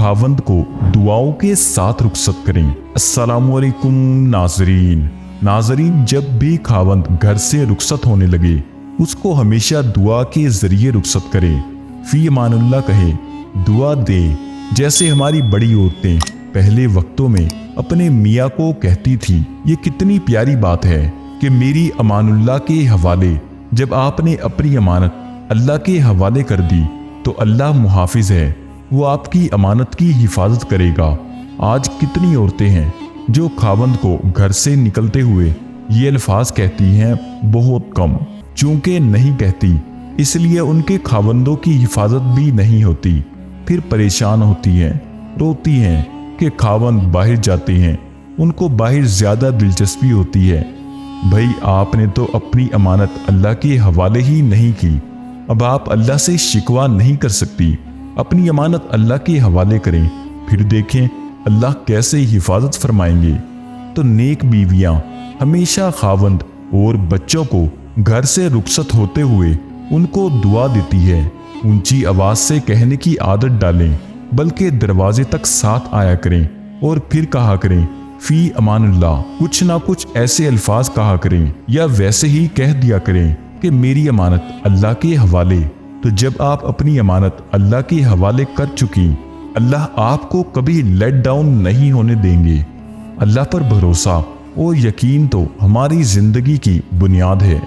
खावंद को दुआओं के साथ रुखसत करें। अस्सलामुअलैकुम नाजरीन, जब भी खावंद घर से रुखसत होने लगे उसको हमेशा दुआ के जरिए रुखसत करें। फी अमानुल्लाह कहे, दुआ दे। जैसे हमारी बड़ी औरतें पहले वक्तों में अपने मियाँ को कहती थी। ये कितनी प्यारी बात है कि मेरी अमानुल्लाह के हवाले। जब आपने अपनी अमानत अल्लाह के हवाले कर दी तो अल्लाह मुहाफिज है, वो आपकी अमानत की हिफाजत करेगा। आज कितनी औरतें हैं जो खावंद को घर से निकलते हुए ये अल्फाज कहती हैं, बहुत कम। चूंकि नहीं कहती इसलिए उनके खावंदों की हिफाजत भी नहीं होती। फिर परेशान होती हैं, रोती हैं कि खावंद बाहर जाते हैं, उनको बाहर ज्यादा दिलचस्पी होती है। भाई, आपने तो अपनी अमानत अल्लाह के हवाले ही नहीं की। अब आप अल्लाह से शिकवा नहीं कर सकती। अपनी अमानत अल्लाह के हवाले करें, फिर देखें अल्लाह कैसे हिफाजत फरमाएंगे। तो नेक बीवियां हमेशा खावंद और बच्चों को घर से रुखसत होते हुए उनको दुआ देती है। ऊंची आवाज से कहने की आदत डालें, बल्कि दरवाजे तक साथ आया करें और फिर कहा करें, फी अमानुल्लाह। कुछ ना कुछ ऐसे अल्फाज कहा करें या वैसे ही कह दिया करें कि मेरी अमानत अल्लाह के हवाले। तो जब आप अपनी अमानत अल्लाह के हवाले कर चुकी, अल्लाह आपको कभी लेट डाउन नहीं होने देंगे। अल्लाह पर भरोसा और यकीन तो हमारी जिंदगी की बुनियाद है।